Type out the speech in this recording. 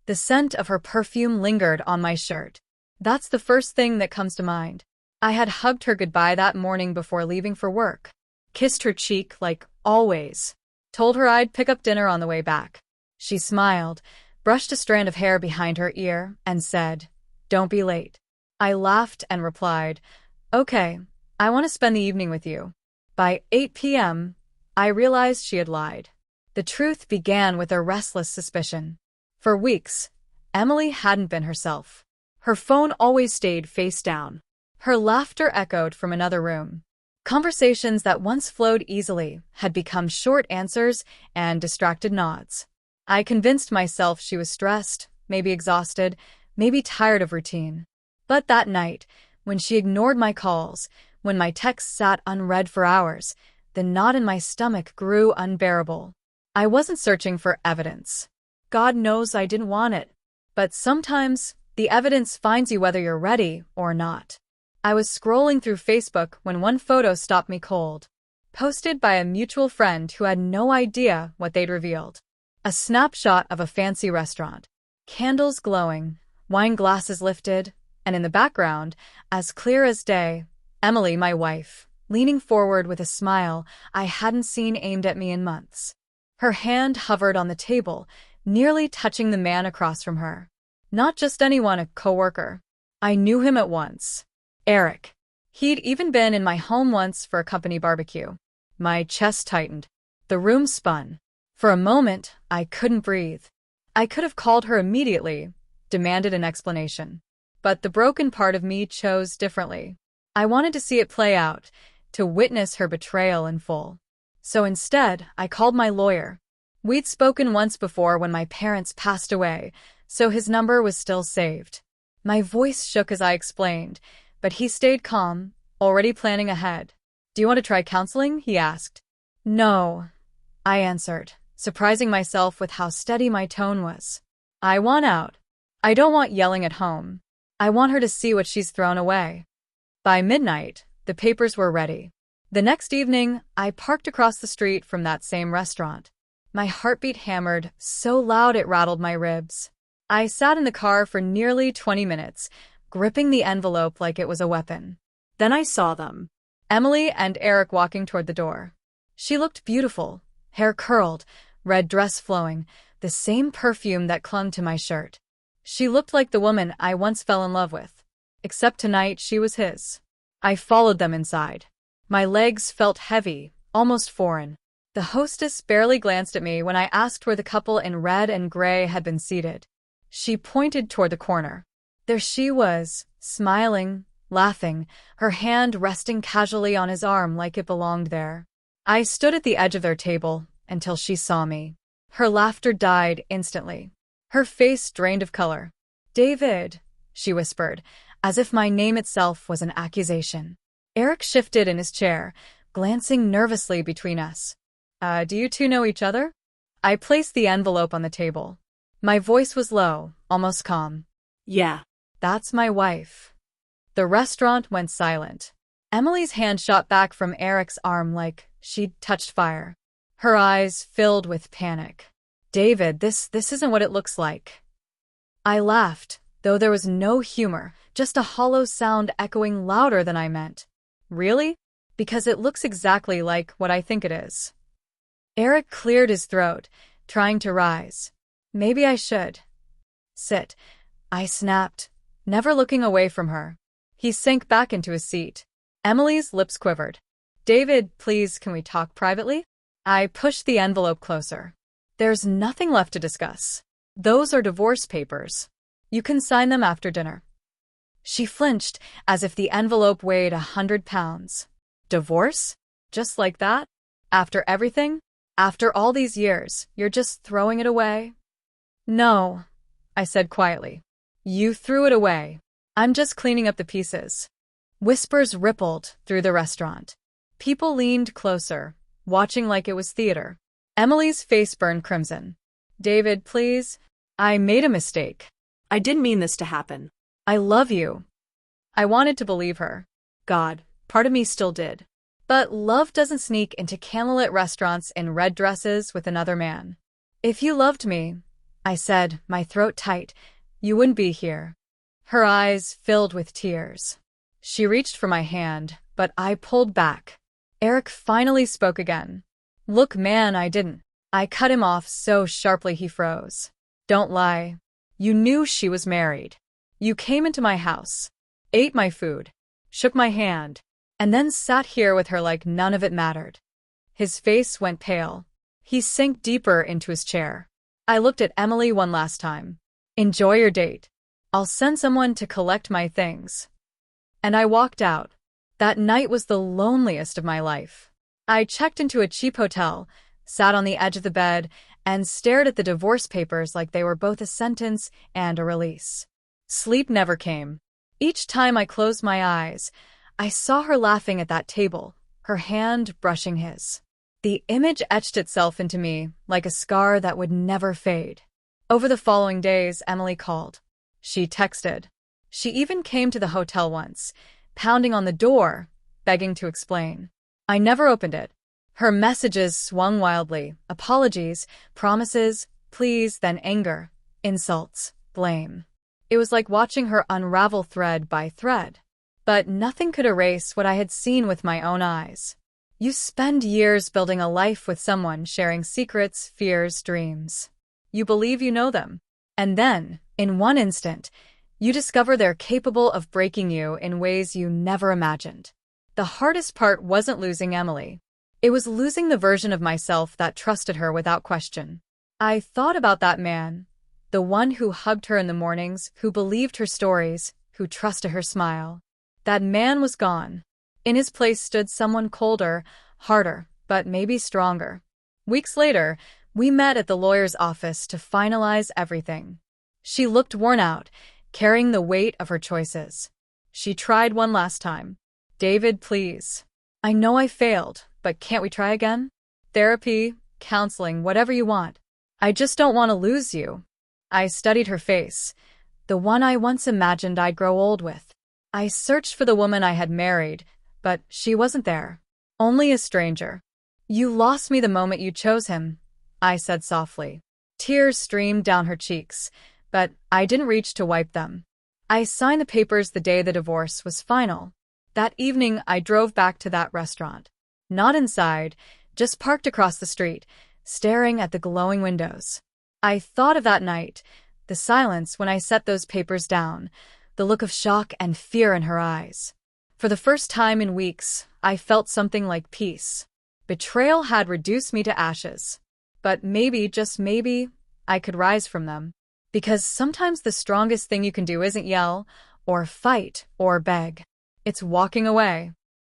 The scent of her perfume lingered on my shirt. That's the first thing that comes to mind. I had hugged her goodbye that morning before leaving for work. Kissed her cheek like always. Told her I'd pick up dinner on the way back. She smiled, brushed a strand of hair behind her ear, and said, "Don't be late." I laughed and replied, "Okay, I want to spend the evening with you." By 8 p.m., I realized she had lied. The truth began with a restless suspicion. For weeks, Emily hadn't been herself. Her phone always stayed face down. Her laughter echoed from another room. Conversations that once flowed easily had become short answers and distracted nods. I convinced myself she was stressed, maybe exhausted, maybe tired of routine. But that night, when she ignored my calls, when my texts sat unread for hours, the knot in my stomach grew unbearable. I wasn't searching for evidence. God knows I didn't want it. But sometimes, the evidence finds you whether you're ready or not. I was scrolling through Facebook when one photo stopped me cold. Posted by a mutual friend who had no idea what they'd revealed. A snapshot of a fancy restaurant. Candles glowing, wine glasses lifted, and in the background, as clear as day, Emily, my wife, leaning forward with a smile I hadn't seen aimed at me in months. Her hand hovered on the table, nearly touching the man across from her. Not just anyone, a coworker. I knew him at once. Eric. He'd even been in my home once for a company barbecue. My chest tightened. The room spun. For a moment, I couldn't breathe. I could have called her immediately, demanded an explanation. But the broken part of me chose differently. I wanted to see it play out, to witness her betrayal in full. So instead, I called my lawyer. We'd spoken once before when my parents passed away, so his number was still saved. My voice shook as I explained, but he stayed calm, already planning ahead. "Do you want to try counseling?" he asked. "No," I answered, surprising myself with how steady my tone was. "I want out. I don't want yelling at home. I want her to see what she's thrown away." By midnight, the papers were ready. The next evening, I parked across the street from that same restaurant. My heartbeat hammered so loud it rattled my ribs. I sat in the car for nearly 20 minutes, gripping the envelope like it was a weapon. Then I saw them. Emily and Eric walking toward the door. She looked beautiful, hair curled, red dress flowing, the same perfume that clung to my shirt. She looked like the woman I once fell in love with. Except tonight she was his. I followed them inside. My legs felt heavy, almost foreign. The hostess barely glanced at me when I asked where the couple in red and gray had been seated. She pointed toward the corner. There she was, smiling, laughing, her hand resting casually on his arm like it belonged there. I stood at the edge of their table until she saw me. Her laughter died instantly. Her face drained of color. "David," she whispered, as if my name itself was an accusation. Eric shifted in his chair, glancing nervously between us. Do you two know each other?" I placed the envelope on the table. My voice was low, almost calm. "Yeah. That's my wife." The restaurant went silent. Emily's hand shot back from Eric's arm like she'd touched fire. Her eyes filled with panic. "David, this isn't what it looks like." I laughed, though there was no humor, just a hollow sound echoing louder than I meant. "Really? Because it looks exactly like what I think it is." Eric cleared his throat, trying to rise. "Maybe I should." "Sit," I snapped, never looking away from her. He sank back into his seat. Emily's lips quivered. "David, please, can we talk privately?" I pushed the envelope closer. "There's nothing left to discuss. Those are divorce papers. You can sign them after dinner." She flinched, as if the envelope weighed 100 pounds. "Divorce? Just like that? After everything? After all these years, you're just throwing it away?" "No," I said quietly. "You threw it away. I'm just cleaning up the pieces." Whispers rippled through the restaurant. People leaned closer, watching like it was theater. Emily's face burned crimson. "David, please. I made a mistake. I didn't mean this to happen." I love you." I wanted to believe her. God, part of me still did. But love doesn't sneak into candlelit restaurants in red dresses with another man. "If you loved me," I said, my throat tight. You wouldn't be here. Her eyes filled with tears. She reached for my hand, but I pulled back. Eric finally spoke again. Look, man, I didn't. I cut him off so sharply he froze. Don't lie. You knew she was married. You came into my house, ate my food, shook my hand, and then sat here with her like none of it mattered. His face went pale. He sank deeper into his chair. I looked at Emily one last time. Enjoy your date. I'll send someone to collect my things. And I walked out. That night was the loneliest of my life. I checked into a cheap hotel, sat on the edge of the bed, and stared at the divorce papers like they were both a sentence and a release. Sleep never came. Each time I closed my eyes, I saw her laughing at that table, her hand brushing his. The image etched itself into me like a scar that would never fade. Over the following days, Emily called. She texted. She even came to the hotel once, pounding on the door, begging to explain. I never opened it. Her messages swung wildly. Apologies, promises, pleas, then anger, insults, blame. It was like watching her unravel thread by thread. But nothing could erase what I had seen with my own eyes. You spend years building a life with someone, sharing secrets, fears, dreams. You believe you know them. And then, in one instant, you discover they're capable of breaking you in ways you never imagined. The hardest part wasn't losing Emily. It was losing the version of myself that trusted her without question. I thought about that man, the one who hugged her in the mornings, who believed her stories, who trusted her smile. That man was gone. In his place stood someone colder, harder, but maybe stronger. Weeks later, we met at the lawyer's office to finalize everything. She looked worn out, carrying the weight of her choices. She tried one last time. David, please. I know I failed, but can't we try again? Therapy, counseling, whatever you want. I just don't want to lose you. I studied her face, the one I once imagined I'd grow old with. I searched for the woman I had married, but she wasn't there. Only a stranger. You lost me the moment you chose him, I said softly. Tears streamed down her cheeks, but I didn't reach to wipe them. I signed the papers the day the divorce was final. That evening, I drove back to that restaurant. Not inside, just parked across the street, staring at the glowing windows. I thought of that night, the silence when I set those papers down, the look of shock and fear in her eyes. For the first time in weeks, I felt something like peace. Betrayal had reduced me to ashes. But maybe, just maybe, I could rise from them. Because sometimes the strongest thing you can do isn't yell, or fight, or beg. It's walking away.